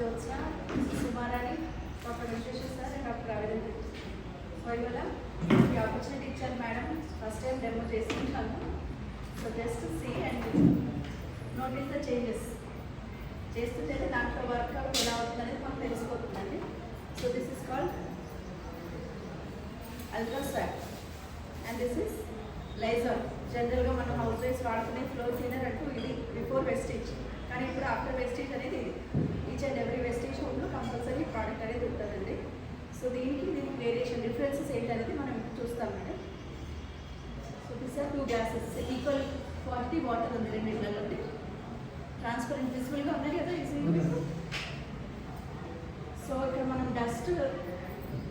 Jyotsna, Sumarani, Dr. Vishweshwar sir and Dr. Ravinder. So ఇవాళ ఈ opportunity ఇచ్చారు madam, first time demo చేసుకుంటాను. So just see and notice the changes. చేస్తుంటే దాంట్లో workout ఎలా అవుతుంది అనేది మనకు తెలిసిపోతుందండి. So this is called ultra swat and this is Lizol. జనరల్గా మనం హౌస్ వైఫ్స్ వాడుకునే ఫ్లోర్ క్లీనర్ అంటూ ఇది బిఫోర్ వెస్టేజ్, కానీ ఇప్పుడు ఆఫ్టర్ వెస్టేజ్ అనేది ఇది. ఈచ్ అండ్ ఎవ్రీ వెస్టేజ్ హోమ్లో కంపల్సరీ ప్రోడక్ట్ అనేది ఉంటుందండి. సో దీనికి వేరియేషన్ డిఫరెన్సెస్ ఏంటనేది మనం చూస్తాం madam. So this are 2 glasses, equal quantity water ఉంది రెండింటిలో. ట్రాన్స్పరెంట్ విజిబుల్గా ఉన్నాయి కదా ఈజీగా. సో ఇక్కడ మనం డస్ట్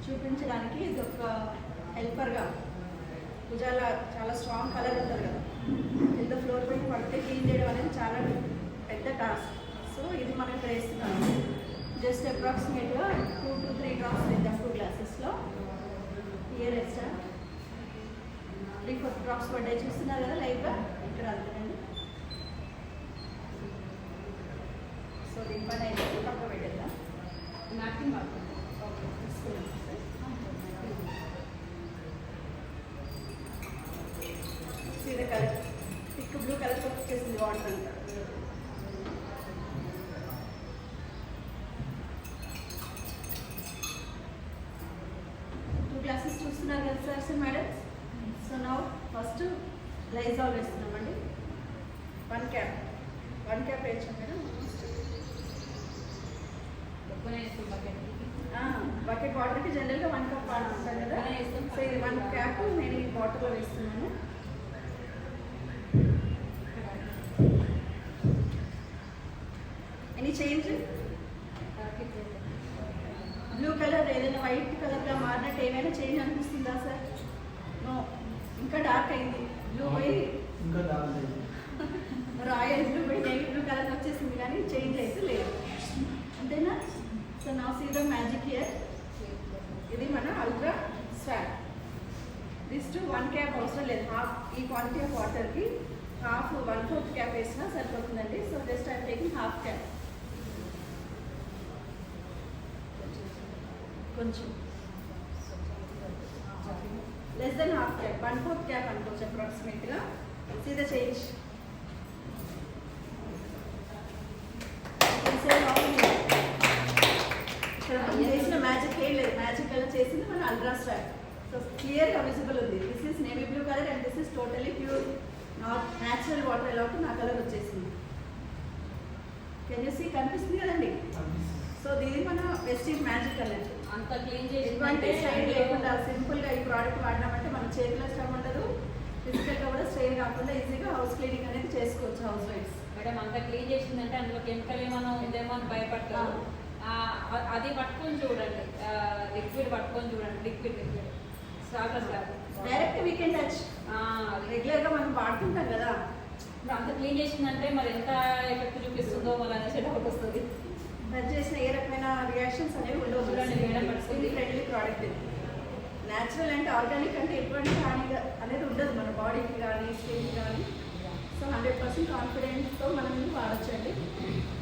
చూపించడానికి ఇది ఒక హెల్పర్గా, భుజాల చాలా స్ట్రాంగ్ కలర్ ఉంటుంది కదా, కింద ఫ్లోర్ పైన పడితే క్లీన్ చేయడం అనేది చాలా పెద్ద టాస్క్. సో ఇది మనం ఇక్కడ వేస్తున్నాము. జస్ట్ అప్రాక్సిమేట్గా 2 to 3 డ్రాప్స్ వేద్దాం 2 గ్లాసెస్లో. ఇయర్ ఎక్స్ట్రా 3-4 డ్రాప్స్ పడ్డాయి చూస్తున్నారు కదా లైవ్గా ఇక్కడ అంతేనండి. సో దీని పైన అయితే పక్క పెట్టేద్దాం. నాప్కిన్ వాడుతుంది. ఓకే తీసుకున్నాం సార్. సీదా కలర్ థిక్ బ్లూ కలర్ వచ్చేసింది వాటర్ అంతా. గ్లాసెస్ చూస్తున్నారు కదా సార్ సార్ మేడం. సో నా ఫస్ట్ లైజాల్ వేస్తున్నామండి. 1 క్యాప్ వేసాం మేడం. బకెట్ వాటర్కి జనరల్గా 1 కప్ వాడుతుంటాం కదా. సో ఇది 1 క్యాప్ నేను ఈ బాటిల్లో వేస్తున్నాను. Any change? బ్లూ కలర్ ఏదైనా వైట్ కలర్గా మారినట్టు ఏమైనా చేంజ్ అనిపిస్తుందా సార్? నో, ఇంకా డార్క్ అయింది. బ్లూ పోయి రాయల్ బ్లూ పోయి నేవీ బ్లూ కలర్ వచ్చేసింది, కానీ చేంజ్ అయితే లేదు. అంతేనా? సో నా సీ ద మ్యాజిక్ హియర్. ఇది మన ultra swat. This to 1 cap అవసరం లేదు. హాఫ్ ఈ క్వాంటిటీ ఆఫ్ వాటర్కి హాఫ్ 1/4 క్యాప్ వేసినా సరిపోతుందండి. So just I'm taking half cap. కొంచెం less than half cap, 1/4 cap అనుకోవచ్చు అప్రాక్సిమేట్గా. See the change. ఇక్కడ మనం చేసిన మ్యాజిక్ ఏం లేదు. మ్యాజిక్ కలర్ చేసింది మన అల్ట్రా స్వాట్. సో క్లియర్గా విజిబుల్ ఉంది. This is navy blue colour and this is totally pure natural water. ఎలా ఉంటుంది ఆ కలర్ వచ్చేసింది. Can you see? కనిపిస్తుంది కదండి. సో దీన్ని మన వెస్టీజ్ మ్యాజిక్ కలర్. అంత క్లీన్ చేసి ఎటువంటి స్ట్రెయిన్ లేకుండా సింపుల్గా ఈ ప్రోడక్ట్ వాడినామంటే మన చేతిలో శ్రమ ఉండదు, ఫిజికల్గా కూడా స్ట్రెయిన్ కాకుండా ఈజీగా హౌస్ క్లీనింగ్ అనేది చేసుకోవచ్చు హౌస్ వైఫ్స్. మేడం అంత క్లీన్ చేసిందంటే అందులో కెమికల్ ఏమన్నా ఉందేమో అని భయపడతారు. అది పట్టుకొని చూడండి, లిక్విడ్ పట్టుకొని చూడండి. లిక్విడ్ స్టార్టర్స్ కాదు, డైరెక్ట్ వీ కెన్ టచ్. రెగ్యులర్గా మనం వాడుతుంటాం కదా. ఇప్పుడు అంత క్లీన్ చేసిందంటే మరి ఎంత ఎఫెక్ట్ చూపిస్తుందో మళ్ళీ అనేసి డౌట్ వస్తుంది. టచ్ చేసిన ఏ రకమైన రియాక్షన్స్ అనేవి ఉండవు. చూడండి మేడం, ఇది ఫ్రెండ్లీ ప్రోడక్ట్. ఇది న్యాచురల్ అంటే ఆర్గానిక్ అంటే ఎటువంటి హాని అనేది ఉండదు మన బాడీకి కానీ స్కిన్కి కానీ. సో 100% కాన్ఫిడెంట్తో మనం ఇది వాడచ్చండి.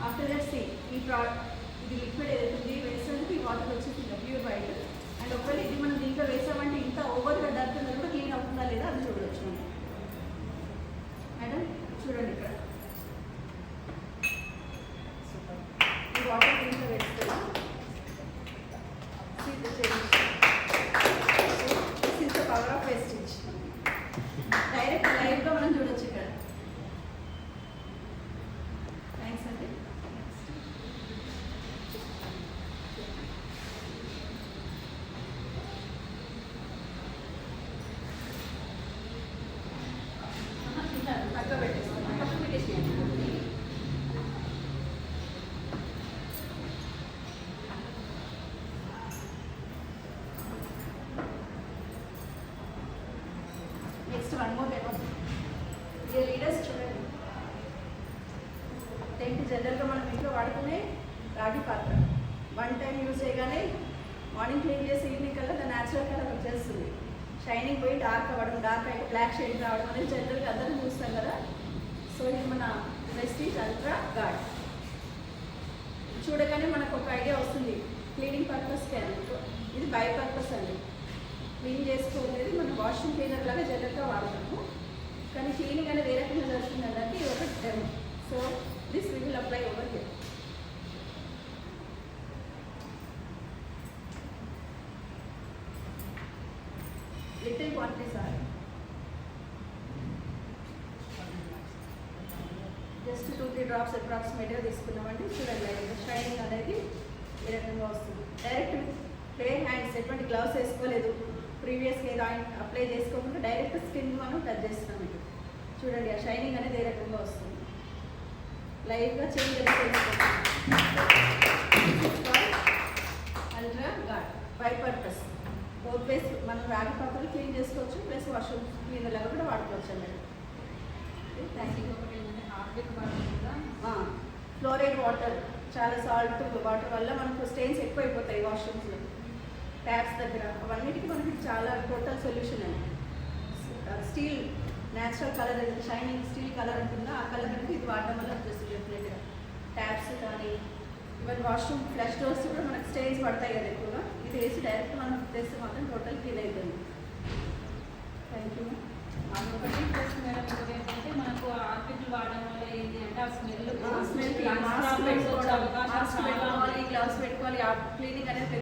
ఆఫ్టర్ దట్ సీ ఈ ఇది లిక్విడ్ ఏదైతుంది వేసేందుకు ఈ వాటర్ వచ్చేసింది ప్యూర్ వైట్. అండ్ ఒకవేళ ఇది మనం దీంట్లో వేసామంటే ఇంత ఓవర్గా డర్ట్ ఉన్నది కూడా క్లీన్ అవుతుందా లేదా అది చూడవచ్చు మనం. మేడం చూడండి ఇక్కడ ఈ వాటర్ దీంట్లో వేస్తున్నాం. See the change. This is the power of wastage. Direct లైవ్గా మనం చూడొచ్చు ఇక్కడ. థ్యాంక్స్ అండి. పక్క పెట్టేస్తాం. పక్క పెట్టేసి నెక్స్ట్ 1 more డెమో. ఈ లీడర్స్ చూడండి. టెంట్ జనరల్గా మనం ఇంట్లో వాడుకునే రాగి పాత్ర 1 టైం యూజ్ చేయగానే మార్నింగ్ క్లీన్ చేసి ఈవినింగ్ కల్లా ద న్యాచురల్ కలర్ వచ్చేస్తుంది. షైనింగ్ పోయి డార్క్ అవ్వడం, డార్క్ అయితే బ్లాక్ షేడ్ రావడం అనేది జనరల్గా అందరూ చూస్తాం కదా. సో ఇది మన వెస్టీజ్ అల్ట్రా గార్డ్. చూడగానే మనకు ఒక ఐడియా వస్తుంది క్లీనింగ్ పర్పస్కి అండి. ఇది బై పర్పస్ అండి. క్లీన్ చేసుకోలేదు మనం వాషింగ్ క్లీనర్ లాగా జనరల్గా వాడతాము, కానీ క్లీనింగ్ అనేది ఏ రకంగా జరుగుతుంది అంటే ఇది ఒక demo. So this we will apply over here. Little quantities or just 2-3 drops అప్రాక్సిమేట్గా తీసుకున్నామండి. చూడండి షైనింగ్ అనేది ఏ రకంగా వస్తుంది. డైరెక్ట్ ప్లేన్ హ్యాండ్స్, ఎటువంటి గ్లౌస్ వేసుకోలేదు, ప్రీవియస్గా ఏదో ఆయిల్ అప్లై చేసుకోకుండా డైరెక్ట్ స్కిన్ మనం టచ్ చేస్తున్నాం. ఇది చూడండి ఆ షైనింగ్ అనేది ఏ రకంగా వస్తుంది. లైవ్గా change ultra guard by purpose. Both ways మనం రాగి పాత్రలు క్లీన్ చేసుకోవచ్చు, ప్లస్ వాష్రూమ్ క్లీనర్ లాగా కూడా వాడుకోవచ్చు అన్నమాట. Thank you. ఇంకొకటి ఏంటంటే హార్పిక్ వాటర్ కూడా ఫ్లోరైడ్ వాటర్, చాలా సాల్ట్ వాటర్ వల్ల మనకు స్టెయిన్స్ ఎక్కువ అయిపోతాయి వాష్రూమ్స్లో, ట్యాప్స్ దగ్గర. అవన్నిటికీ మనకి చాలా టోటల్ సొల్యూషన్ అండి. స్టీల్ న్యాచురల్ కలర్ ఏదైతే షైనింగ్ స్టీల్ కలర్ ఉంటుందో ఆ కలర్ అనేది ఇది వాడడం వల్ల వచ్చేస్తుంది డెఫినెట్గా. ట్యాప్స్ కానీ ఈవెన్ వాష్రూమ్ ఫ్లష్ డోర్స్ కూడా మనకి స్టెయిన్స్ పడతాయి కదా ఎక్కువగా, ఇది వేసి డైరెక్ట్ మనం తెస్తే మాత్రం టోటల్ క్లీన్ అవుతుంది. Thank you. అదొకటి ప్లస్ మేడం ఇంకోటి ఏంటంటే మనకు హార్పిక్లు వాడడం వల్ల ఏంటి అంటే ఆ స్మెల్ స్మెల్ లంగ్స్ ప్రాబ్లమ్స్ వచ్చే అవకాశం చాలా గ్లౌస్ పెట్టుకోవాలి, క్లీనింగ్ అనేది